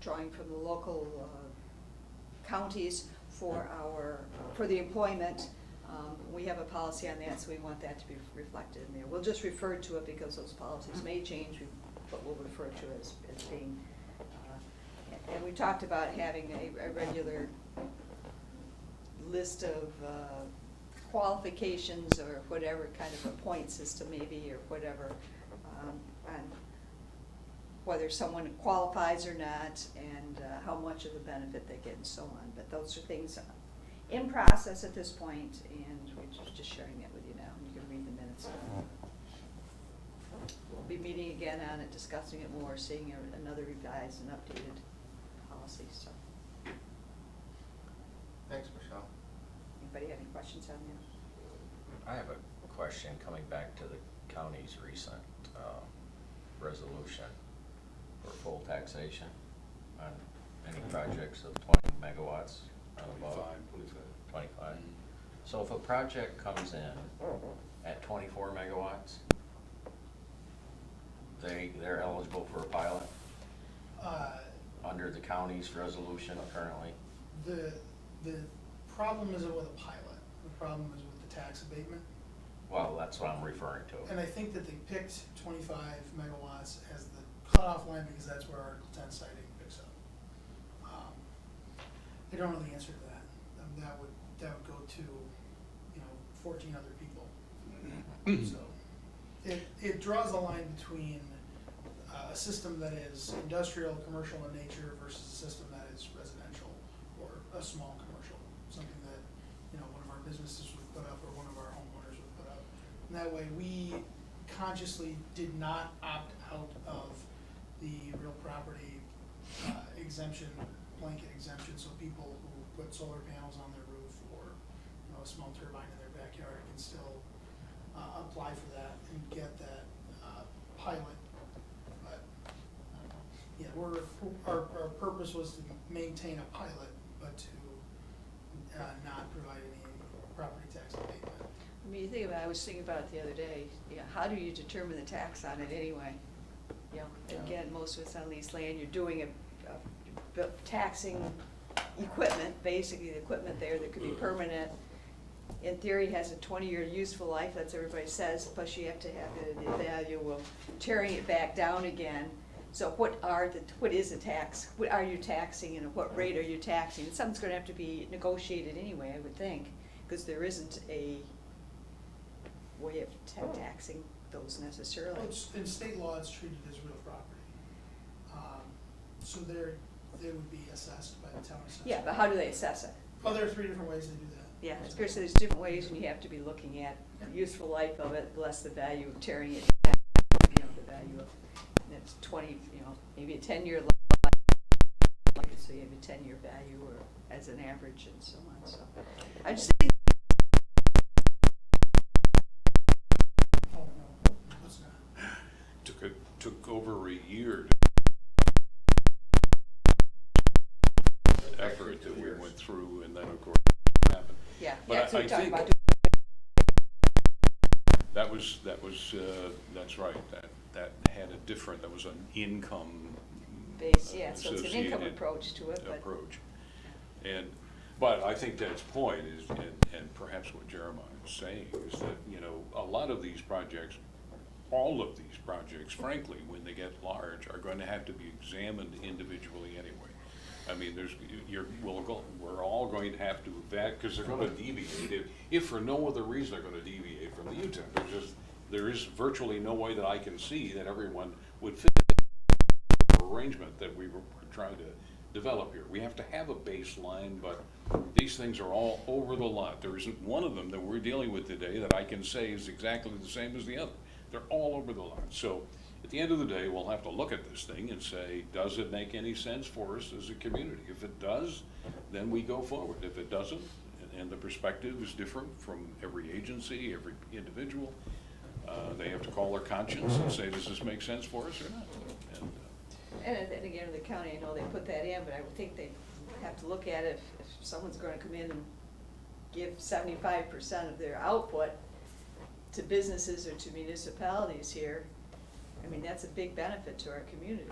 drawing from the local counties for for the employment. We have a policy on that, so we want that to be reflected in there. We'll just refer to it because those policies may change, but we'll refer to it as being, and we talked about having a regular list of qualifications or whatever, kind of a point system maybe, or whatever, on whether someone qualifies or not, and how much of the benefit they get and so on. But those are things in process at this point, and we're just sharing that with you now. You can read the minutes. We'll be meeting again on it, discussing it more, seeing another revised and updated policy. So, Thanks, Michelle. anybody have any questions on that? I have a question coming back to the county's recent resolution for full taxation on any projects of 20 megawatts and above. 25. So if a project comes in at 24 megawatts, they're eligible for a pilot under the county's resolution currently? The problem isn't with a pilot. The problem is with the tax abatement. Well, that's what I'm referring to. And I think that they picked 25 megawatts as the cutoff line because that's where Article 10 siting picks up. I don't know the answer to that. That would go to, 14 other people. So it draws a line between a system that is industrial, commercial in nature versus a system that is residential or a small commercial, something that one of our businesses would put up or one of our homeowners would put up. And that way, we consciously did not opt out of the real property exemption, blanket exemption, so people who put solar panels on their roof or a small turbine in their backyard can still apply for that and get that pilot. But yeah, our purpose was to maintain a pilot, but to not provide any property tax abatement. I mean, you think about it, I was thinking about it the other day, how do you determine the tax on it anyway? Again, most of it's on leased land, you're doing taxing equipment, basically the equipment there that could be permanent. In theory, has a 20-year useful life, that's what everybody says, plus you have to have the value of tearing it back down again. So what is a tax? What are you taxing and at what rate are you taxing? And something's gonna have to be negotiated anyway, I would think, because there isn't a way of taxing those necessarily. Well, in state law, it's treated as real property. So they would be assessed by the town assessor. Yeah, but how do they assess it? Oh, there are 3 different ways they do that. Yeah, I was gonna say there's different ways, and you have to be looking at the useful life of it, less the value of tearing it down, the value of, and it's 20, maybe a 10-year life, so you have a 10-year value or as an average and so on, so. I just think. Oh, no, it's not. Took over a year effort that we went through, and then of course it happened. Yeah, But so I we're talking think about. that's right. That had that was an income Base, yeah, so it's an income associated approach to it, but. approach. But I think Ted's point is, and perhaps what Jeremiah is saying, is that, a lot of these projects, all of these projects, frankly, when they get large, are going to have to be examined individually anyway. I mean, we're all going to have to because they're going to deviate. If for no other reason they're going to deviate from the UTIP, there is virtually no way that I can see that everyone would fit the arrangement that we were trying to develop here. We have to have a baseline, but these things are all over the lot. There isn't one of them that we're dealing with today that I can say is exactly the same as the other. They're all over the lot. So at the end of the day, we'll have to look at this thing and say, does it make any sense for us as a community? If it does, then we go forward. If it doesn't, and the perspective is different from every agency, every individual, they have to call their conscience and say, does this make sense for us or not? And again, the county, I know they put that in, but I would think they have to look at it if someone's gonna come in and give 75% of their output to businesses or to municipalities here. I mean, that's a big benefit to our community,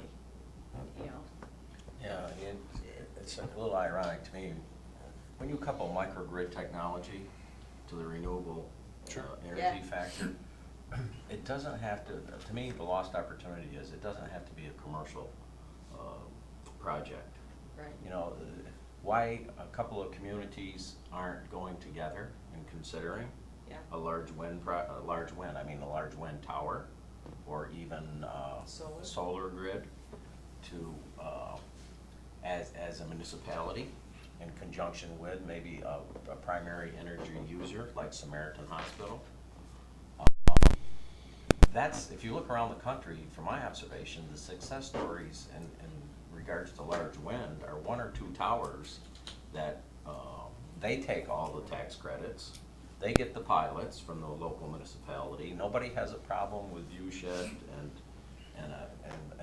Yeah, it's a little ironic to me, when you couple microgrid technology to the renewable Sure. energy Yeah. factor, it doesn't have to me, the lost opportunity is it doesn't have to be a commercial project. Right. You know, why a couple of communities aren't going together and considering Yeah. a large wind tower, or even Solar. solar grid to, as a municipality, in conjunction with maybe a primary energy user like Samaritan Hospital. That's, if you look around the country, from my observation, the success stories in regards to large wind are one or two towers that they take all the tax credits, they get the pilots from the local municipality, nobody has a problem with view shed and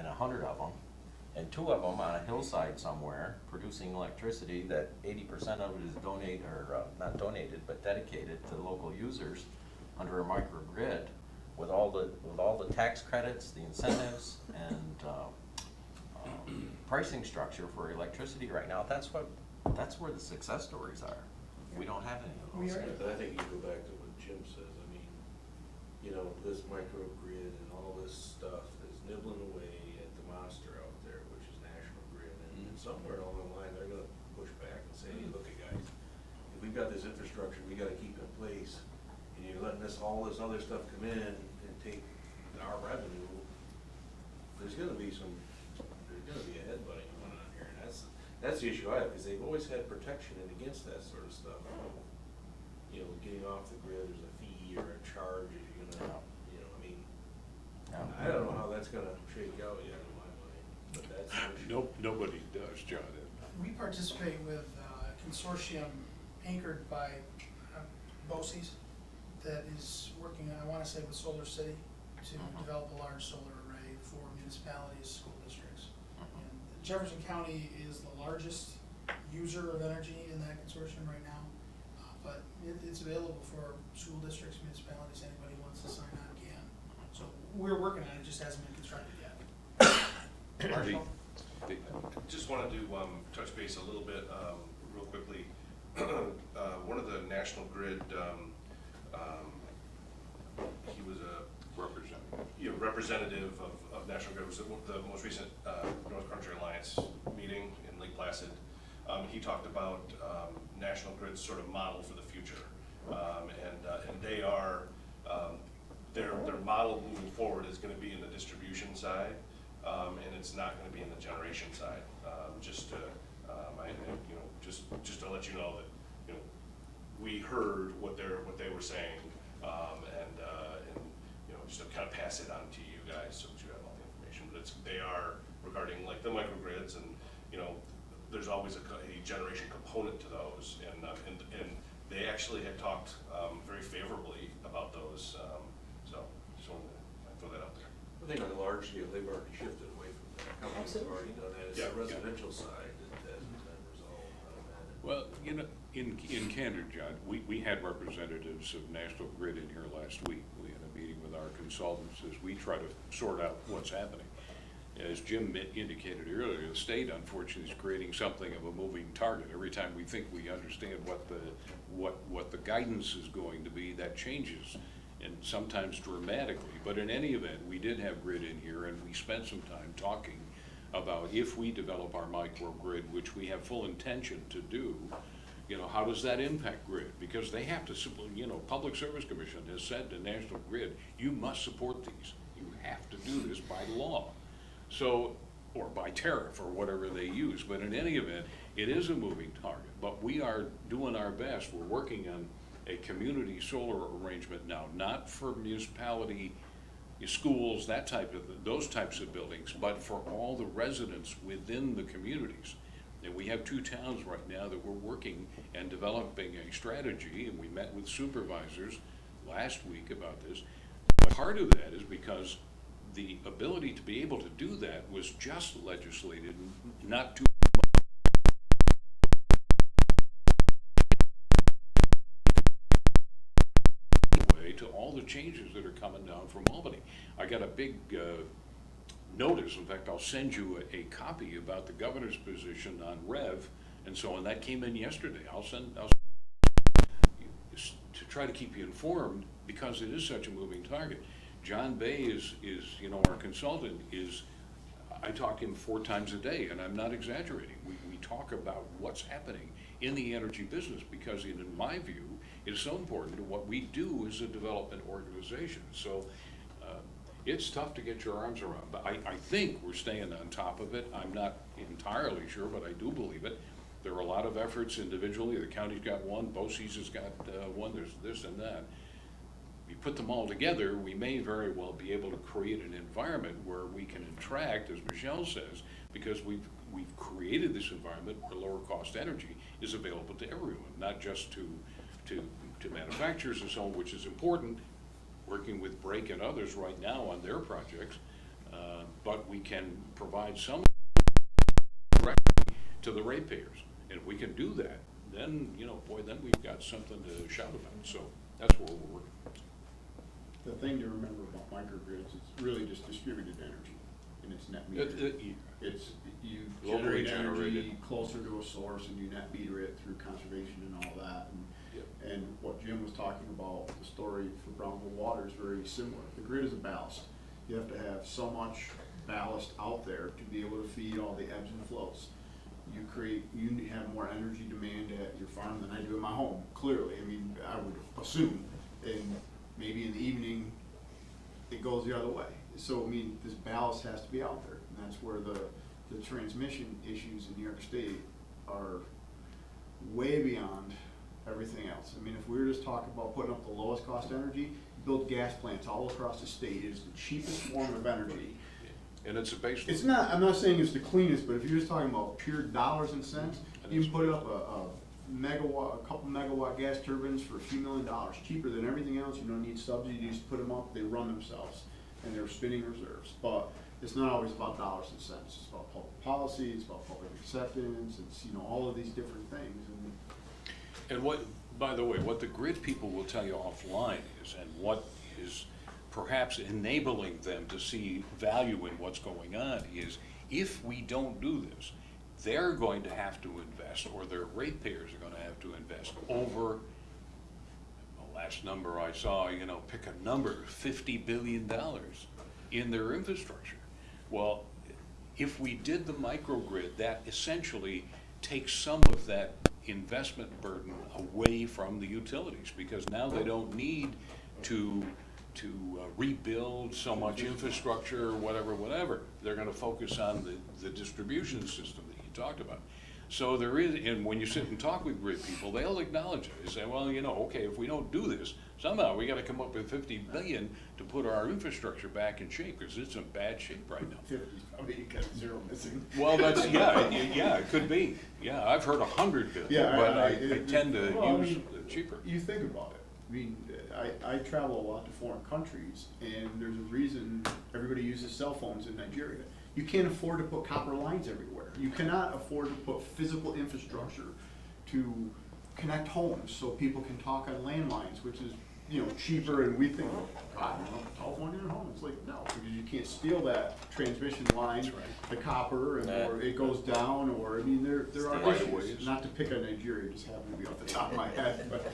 100 of them, and 2 of them on a hillside somewhere producing electricity that 80% of it is not donated, but dedicated to local users under a microgrid with all the tax credits, the incentives, and pricing structure for electricity right now. That's where the success stories are. We don't have any of We those. are- But I think you go back to what Jim says, I mean, you know, this microgrid and all this stuff is nibbling away at the monster out there, which is National Grid, and somewhere along the line, they're gonna push back and say, hey, look, guys, if we've got this infrastructure we gotta keep in place, and you're letting all this other stuff come in and take our revenue, there's gonna be a headbutting going on here, and that's the issue I have, because they've always had protection and against that sort of stuff. You know, getting off the grid, there's a fee or a charge, if you're gonna, you know, I mean, I don't know how that's gonna shake out yet in my mind, but that's the issue. Nobody does, John. We participate with a consortium anchored by BOCES that is working, I wanna say with Solar City, to develop a large solar array for municipalities, school districts. And Jefferson County is the largest user of energy in that consortium right now, but it's available for school districts, municipalities, anybody who wants to sign on can. So we're working on it, it just hasn't been constructed yet. Marshall? Just wanted to touch base a little bit, real quickly. One of the National Grid, he was a representative of National Grid, was at the most recent North Country Alliance meeting in Lake Placid. He talked about National Grid's sort of model for the future. And they are, their model moving forward is gonna be in the distribution side, and it's not gonna be in the generation side. Just to, just to let you know that, you know, we heard what they were saying, and you know, just to kind of pass it on to you guys so that you have all the information. But they are regarding like the microgrids, and you know, there's always a generation component to those, and they actually had talked very favorably about those. So just wanted to throw that out there. I think on a large scale, they've already shifted away from that. Companies have already done that. It's Yeah, the yeah. residential side that hasn't been resolved, I imagine. Well, you know, in candor, John, we had representatives of National Grid in here last week. We had a meeting with our consultants as we try to sort out what's happening. As Jim indicated earlier, the state unfortunately is creating something of a moving target. Every time we think we understand what the guidance is going to be, that changes, and sometimes dramatically. But in any event, we did have Grid in here, and we spent some time talking about if we develop our microgrid, which we have full intention to do, you know, how does that impact Grid? Because they have to, you know, Public Service Commission has said to National Grid, you must support these. You have to do this by law. So, or by tariff or whatever they use. But in any event, it is a moving target. But we are doing our best. We're working on a community solar arrangement now, not for municipality, schools, those types of buildings, but for all the residents within the communities. And we have 2 towns right now that we're working and developing a strategy, and we met with supervisors last week about this. But part of that is because the ability to be able to do that was just legislated not too way to all the changes that are coming down from Albany. I got a big notice, in fact, I'll send you a copy about the governor's position on REV, and so on, that came in yesterday. I'll to try to keep you informed, because it is such a moving target. John Bay is, you know, our consultant is, I talk to him 4 times a day, and I'm not exaggerating. We talk about what's happening in the energy business, because in my view, it is so important to what we do as a development organization. So it's tough to get your arms around, but I think we're staying on top of it. I'm not entirely sure, but I do believe it. There are a lot of efforts individually. The county's got one, BOCES has got one, there's this and that. You put them all together, we may very well be able to create an environment where we can attract, as Michelle says, because we've created this environment where lower cost energy is available to everyone, not just to manufacturers and so on, which is important, working with Brake and others right now on their projects, but we can provide some directly to the ratepayers. And if we can do that, then, you know, boy, then we've got something to shout about. So that's where we're working. The thing to remember about microgrids, it's really just distributed energy, and it's net metered. It's, you Locally generate energy generated. closer to a source and you net meter it through conservation and all that. And what Jim was talking about, the story for Brownville Water is very similar. The grid is a ballast. You have to have so much ballast out there to be able to feed all the ebbs and flows. You have more energy demand at your farm than I do at my home, clearly. I mean, I would assume, and maybe in the evening, it goes the other way. So, I mean, this ballast has to be out there, and that's where the transmission issues in New York State are way beyond everything else. I mean, if we were just talking about putting up the lowest cost energy, build gas plants all across the state. It is the cheapest form of energy. And it's a base. It's not, I'm not saying it's the cleanest, but if you're just talking about pure dollars and cents, you can put up a couple megawatt gas turbines for a few $1 million, cheaper than everything else. You don't need subsidy, you just put them up, they run themselves, and they're spinning reserves. But it's not always about dollars and cents. It's about public policy, it's about public acceptance, it's, you know, all of these different things. And what, by the way, what the grid people will tell you offline is, and what is perhaps enabling them to see value in what's going on is, if we don't do this, they're going to have to invest, or their ratepayers are going to have to invest over, the last number I saw, you know, pick a number, $50 billion in their infrastructure. Well, if we did the microgrid, that essentially takes some of that investment burden away from the utilities, because now they don't need to rebuild so much infrastructure or whatever. They're gonna focus on the distribution system that you talked about. So there is, and when you sit and talk with grid people, they'll acknowledge it. They say, well, you know, okay, if we don't do this, somehow we gotta come up with $50 billion to put our infrastructure back in shape, because it's in bad shape right now. 50, probably you got 0 missing. Well, that's, yeah, it could be. Yeah, I've heard $100 billion, Yeah, but I tend to well, I use mean, cheaper. You think about it. I mean, I travel a lot to foreign countries, and there's a reason everybody uses cell phones in Nigeria. You can't afford to put copper lines everywhere. You cannot afford to put physical infrastructure to connect homes so people can talk on landlines, which is, you know, cheaper, and we think, God, you know, telephone in your home. It's like, no, because you can't steal that transmission line, the copper, and, or it goes down, or, I mean, there are Right issues. ways. Not to pick on Nigeria, just happened to be off the top of my head, but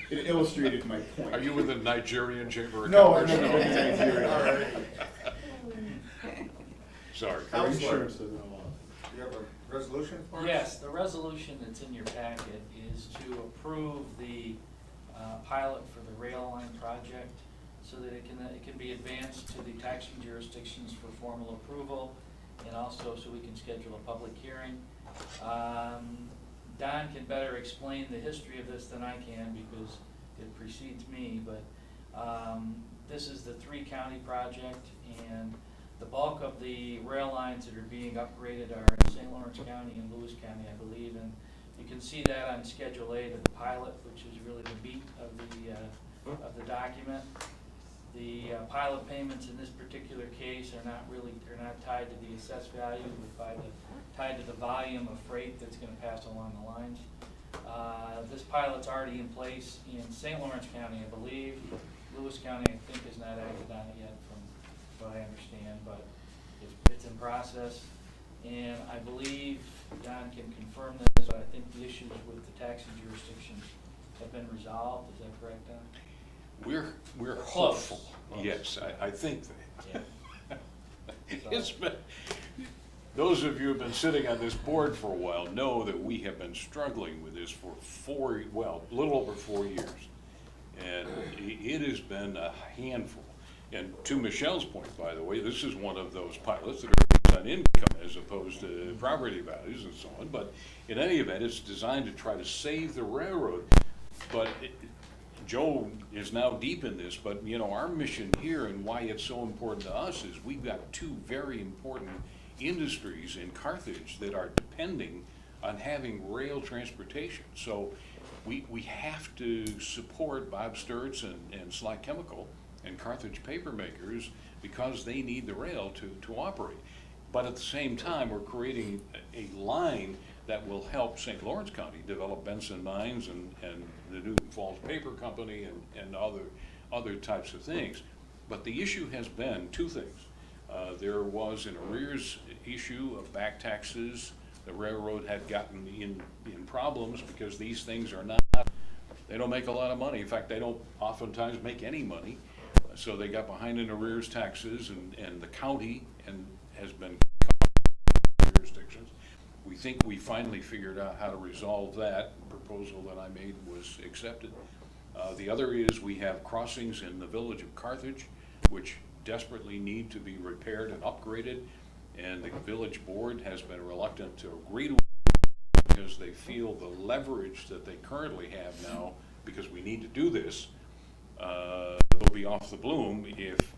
it illustrated my point. Are you with the Nigerian Chamber of No, I've Commerce? never been to Nigeria. Sorry. Our insurance doesn't allow You have a resolution for us? Yes, the resolution that's in your packet is to approve the pilot for the rail line project so that it can be advanced to the taxing jurisdictions for formal approval, and also so we can schedule a public hearing. Don can better explain the history of this than I can because it precedes me, but this is the 3-county project, and the bulk of the rail lines that are being upgraded are in St. Lawrence County and Lewis County, I believe, and you can see that on Schedule A to the pilot, which is really the meat of the document. The pilot payments in this particular case are not tied to the assessed value, but tied to the volume of freight that's going to pass along the lines. This pilot's already in place in St. Lawrence County, I believe. Lewis County, I think, has not acted on it yet, from what I understand, but It's in process, and I believe Don can confirm this, but I think the issues with the taxi jurisdictions have been resolved. Is that correct, Don? We're Close. hopeful. Close. Yes, I think that. Yeah. It's been, those of you who've been sitting on this board for a while know that we have been struggling with this for a little over 4 years. And it has been a handful. And to Michelle's point, by the way, this is one of those pilots that are based on income as opposed to property values and so on. But in any event, it's designed to try to save the railroad. But Joe is now deep in this, but you know, our mission here and why it's so important to us is we've got two very important industries in Carthage that are depending on having rail transportation. So we have to support Bob Sturt's and Slack Chemical and Carthage paper makers because they need the rail to operate. But at the same time, we're creating a line that will help St. Lawrence County develop Benson Mines and the New Falls Paper Company and other types of things. But the issue has been two things. There was an arrears issue of back taxes. The railroad had gotten in problems because these things are not, they don't make a lot of money. In fact, they don't oftentimes make any money. So they got behind in arrears taxes and the county has been jurisdictions. We think we finally figured out how to resolve that. Proposal that I made was accepted. The other is we have crossings in the village of Carthage, which desperately need to be repaired and upgraded. And the village board has been reluctant to agree to it because they feel the leverage that they currently have now, because we need to do this, they'll be off the bloom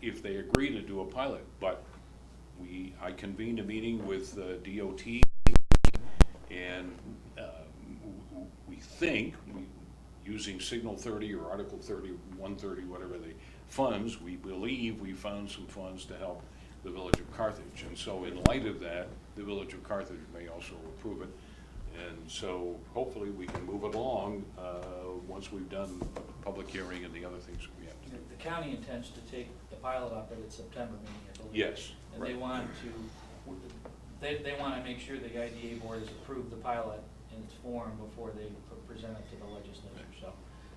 if they agree to do a pilot. But I convened a meeting with DOT, and we think, using Signal 30 or Article 30, 130, whatever the funds, we believe we found some funds to help the village of Carthage. And so in light of that, the village of Carthage may also approve it. And so hopefully we can move it along once we've done a public hearing and the other things that we have to do. The county intends to take the pilot up at its September meeting, I believe. Yes. And right. they want to make sure the IDA board has approved the pilot in its form before they present it to the legislature. So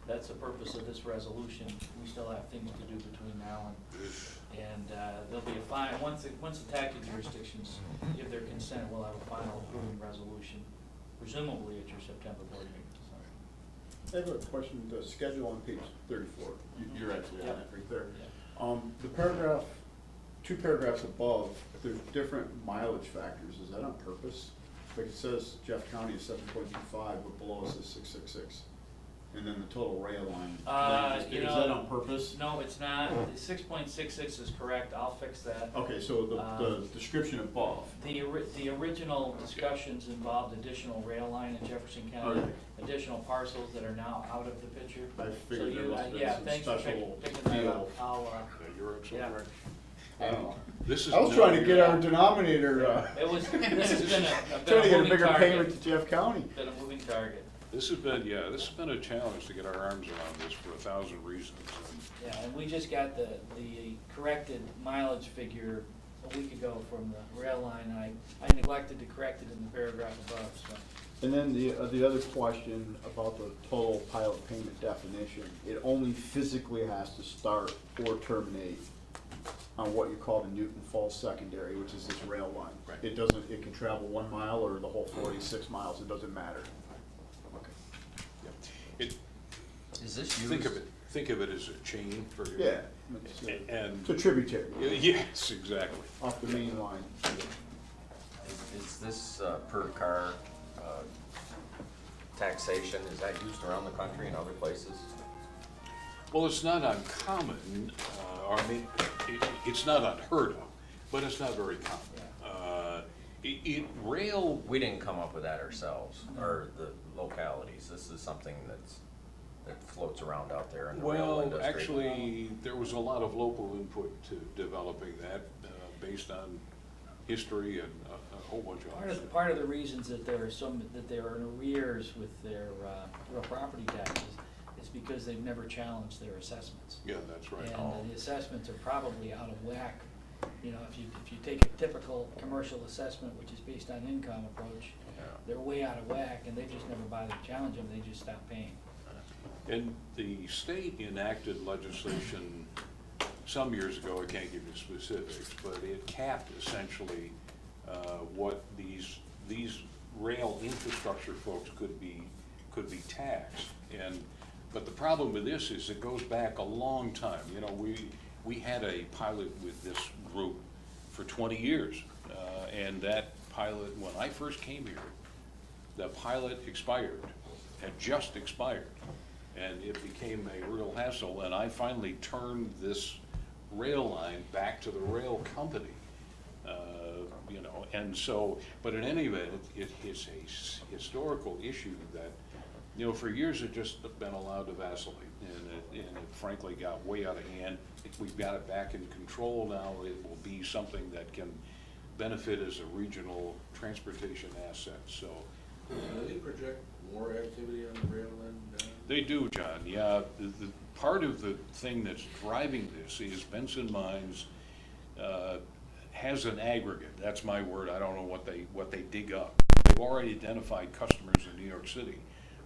that's the purpose of this resolution. We still have things to do between now and there'll be a final, once the taxi jurisdictions give their consent, we'll have a final approving resolution, presumably at your September board meeting. So. I have a question, the schedule on page 34, you're actually on Yep. it right there. Yeah. The paragraph, 2 paragraphs above, there's different mileage factors, is that on purpose? Like it says Jeff County is 7.25, but below it says 666. And then the total rail line. Is that on purpose? No, it's not. The 6.66 is correct. I'll fix that. Okay, so the description above. The original discussions involved additional rail line in Jefferson County, Okay. additional parcels that are now out of the picture. I So figured there you, must have been yeah, some thanks for special picking that up. deal. I'll, You're absolutely yeah. right. I This is was trying to get our denominator, this has been trying to get a moving bigger payment target. to Jeff County. Been a moving target. This has been a challenge to get our arms around this for 1,000 reasons. Yeah, and we just got the corrected mileage figure a week ago from the rail line. I neglected to correct it in the paragraph above, so. And then the other question about the total pilot payment definition, it only physically has to start or terminate on what you call the Newton Falls secondary, which is this rail line. Right. It can travel 1 mile or the whole 46 miles, it doesn't matter. Okay. Is this Think used? of it as a chain for your. Yeah, And, it's a tributary yes, exactly. off the main line. Is this per car taxation, is that used around the country in other places? Well, it's not uncommon, or I mean, it's not unheard of, but it's not very common. Rail, We didn't come up with that ourselves, or the localities. This is something that floats around out there in the rail well, industry. actually, there was a lot of local input to developing that, based on history and a whole bunch of other stuff. Part of the reasons that there are in arrears with their real property taxes is because they've never challenged their assessments. Yeah, that's right. And the assessments are probably out of whack You know, if you take a typical commercial assessment, which is based on income approach, they're way out of whack, and they just never bother to challenge them, they just stop paying. And the state enacted legislation some years ago, I can't give you specifics, but it capped essentially what these rail infrastructure folks could be taxed. But the problem with this is it goes back a long time. You know, we had a pilot with this group for 20 years, and that pilot, when I first came here, the pilot expired, had just expired, and it became a real hassle, and I finally turned this rail line back to the rail company. You know, and so, but in any event, it's a historical issue that, you know, for years it just been allowed to vacillate, and it frankly got way out of hand. We've got it back in control now. It will be something that can benefit as a regional transportation asset, so. Do they project more activity on the rail than? They do, John, yeah. The part of the thing that's driving this is Benson Mines has an aggregate, that's my word, I don't know what they dig up. They've already identified customers in New York City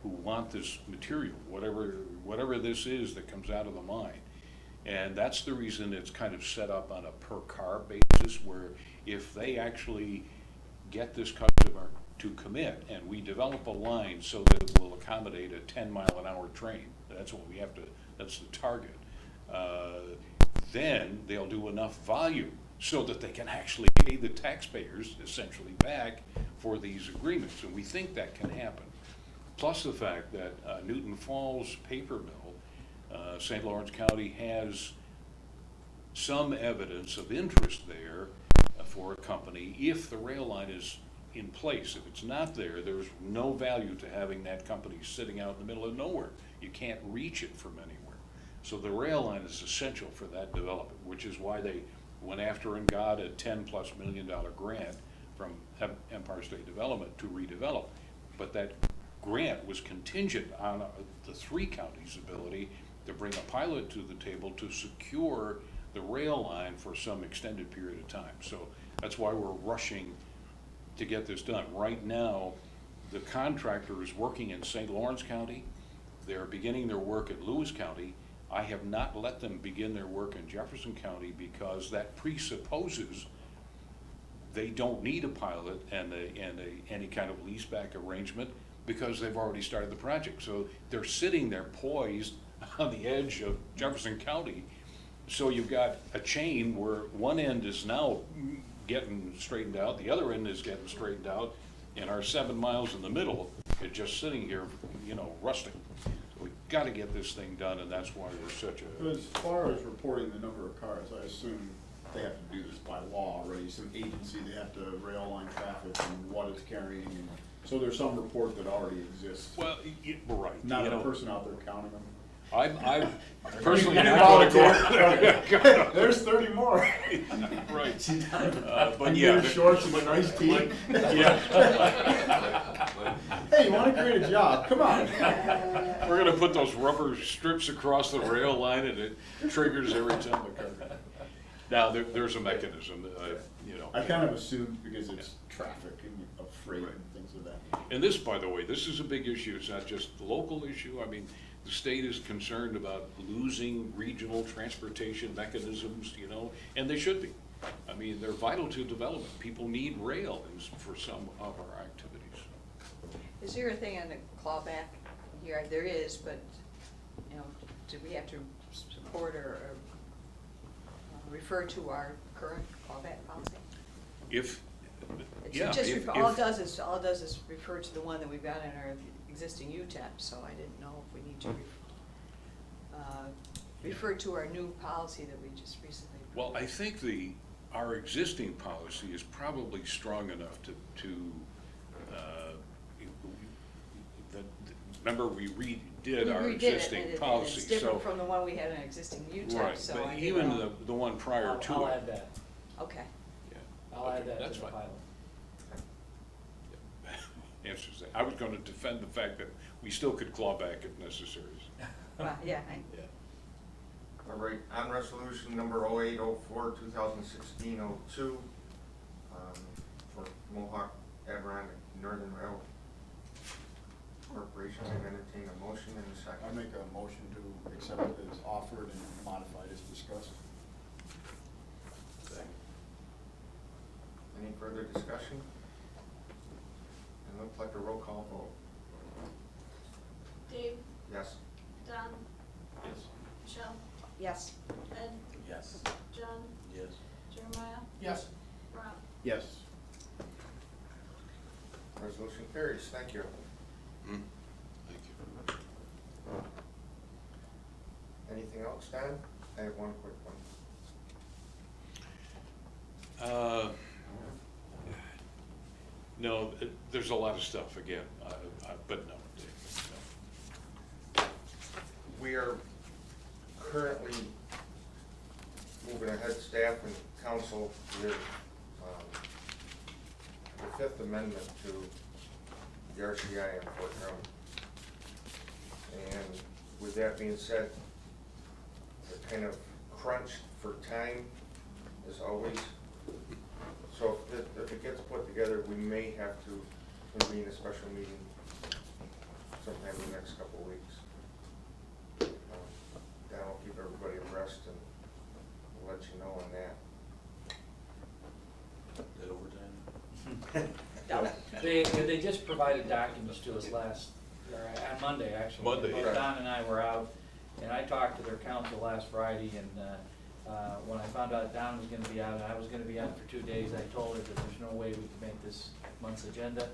who want this material, whatever this is that comes out of the mine. And that's the reason it's kind of set up on a per car basis, where if they actually get this customer to commit, and we develop a line so that it will accommodate a 10-mile-an-hour train, that's what we have to, that's the target, then they'll do enough volume so that they can actually pay the taxpayers essentially back for these agreements, and we think that can happen. Plus the fact that Newton Falls paper mill, St. Lawrence County has some evidence of interest there for a company if the rail line is in place. If it's not there, there's no value to having that company sitting out in the middle of nowhere. You can't reach it from anywhere. So the rail line is essential for that development, which is why they went after and got a $10+ million grant from Empire State Development to redevelop. But that grant was contingent on the 3 counties' ability to bring a pilot to the table to secure the rail line for some extended period of time. So that's why we're rushing to get this done. Right now, the contractor is working in St. Lawrence County. They're beginning their work in Lewis County. I have not let them begin their work in Jefferson County because that presupposes they don't need a pilot and any kind of leaseback arrangement because they've already started the project. So they're sitting there poised on the edge of Jefferson County. So you've got a chain where one end is now getting straightened out, the other end is getting straightened out, and our 7 miles in the middle is just sitting here, you know, rusting. So we've got to get this thing done, and that's why we're such a. As far as reporting the number of cars, I assume they have to do this by law already, some agency, they have to rail line traffic and what it's carrying, and so there's some report that already exists. Well, right. Not you a know, person out there counting them. I've personally You not going volunteer. There's 30 more. Right. But I'm yeah. getting shorts and a nice tee. Yeah. Hey, you wanna create a job? Come on. We're gonna put those rubber strips across the rail line and it triggers every time the car. Now, there's a mechanism, you know. I kind of assumed because it's traffic and of freight and things of that. And this, by the way, this is a big issue. It's not just the local issue. I mean, the state is concerned about losing regional transportation mechanisms, you know, and they should be. I mean, they're vital to development. People need rail for some of our activities. Is there a thing on the clawback here? There is, but, you know, do we have to support or refer to our current clawback policy? If, It's yeah. just if- all if- it does is refer to the one that we've got in our existing UTEP, so I didn't know if we need to refer to our new policy that we just recently approved. Well, I think our existing policy is probably strong enough remember we redid our We redid it, existing and policy, it's different so. from the one we had in our existing UTEP, Right, so but I didn't even know. the one prior to it. I'll add that. Okay. Yeah. I'll Okay, add that that's to the fine. pilot. Answers that. I was gonna defend the fact that we still could claw back if necessary. Well, yeah, Yeah. All right, on resolution number 0804, 2016-02, for Mohawk Adirondack Northern Rail Corporation, I entertain a motion in a second. I make a motion to accept it as offered and modified as discussed. Any further discussion? It looks like a roll call vote. Dave, Yes. Don, Yes. Michelle, Yes. Ed, Yes. John, Yes. Jeremiah, Yes. Rob. Yes. Resolution carries, thank you. Thank you. Anything else, Dan? I have one quick one. No, there's a lot of stuff again, but no. We are currently moving ahead, staff and council, with the Fifth Amendment to the RCI in Fort Drum. And with that being said, we're kind of crunched for time, as always. So if it gets put together, we may have to convene a special meeting sometime in the next couple of weeks. That'll keep everybody abreast, and we'll let you know on that. That overtime? They just provided documents to us on Monday, actually. Monday, Both yeah. Don and I were out, and I talked to their council last Friday, and when I found out Don was gonna be out, and I was gonna be out for 2 days, I told her that there's no way we could make this month's agenda,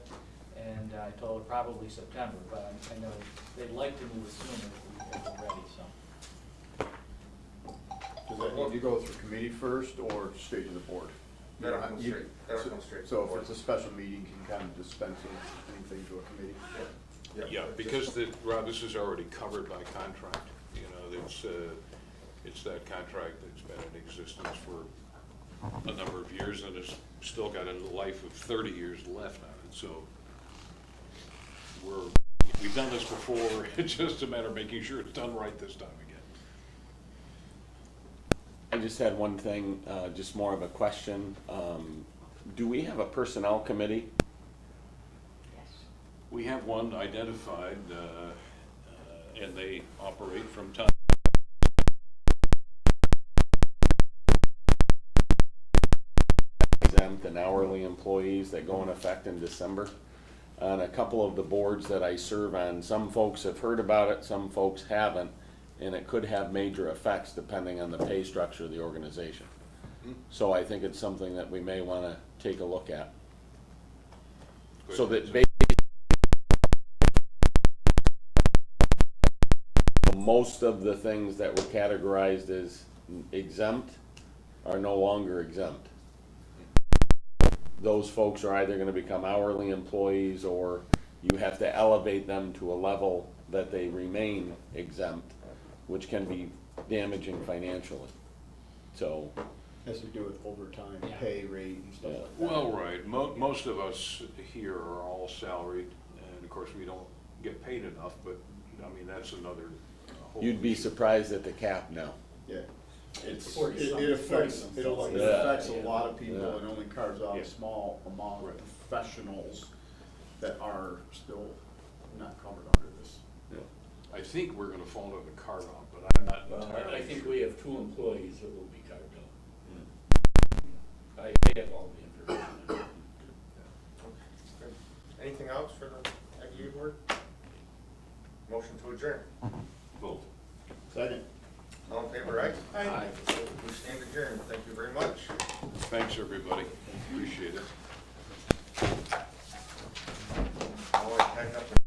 and I told her probably September, but I know they'd like to move it sooner if we're ready, so. Does that need to go through committee first or straight to the board? That'll come You- straight, that'll come straight to the So board. if it's a special meeting, you can kind of dispense with anything to a committee? Yeah, because Rob, this is already covered by contract, you know, it's that contract that's been in existence for a number of years, and it's still got a life of 30 years left on it, so we've done this before, it's just a matter of making sure it's done right this time again. I just had one thing, just more of a question. Do we have a personnel committee? We have one identified, and they operate from time. Exempt and hourly employees that go in effect in December. On a couple of the boards that I serve on, some folks have heard about it, some folks haven't, and it could have major effects depending on the pay structure of the organization. So I think it's something that we may want to take a look at. So that most of the things that were categorized as exempt are no longer exempt. Those folks are either gonna become hourly employees, or you have to elevate them to a level that they remain exempt, which can be damaging financially. So, Has to do with overtime, Yeah. pay rate and stuff like that. Well, right, most of us here are all salaried, and of course, we don't get paid enough, but, I mean, that's another whole. you'd be surprised at the cap now. Yeah. It's, 40 it something, affects, 40 it something. affects a Yeah. lot of people Yeah. and only carves out Yeah. a small amount of professionals that are still not covered under this. I think we're gonna fall into the carve out, but I'm not Well, entirely I think sure. we have 2 employees that will be carved out. I have all the information. Anything else for the IDA board? Motion to adjourn. Vote. Second. All in favor, aye? Aye. We stand adjourned, thank you very much. Thanks, everybody, appreciate it.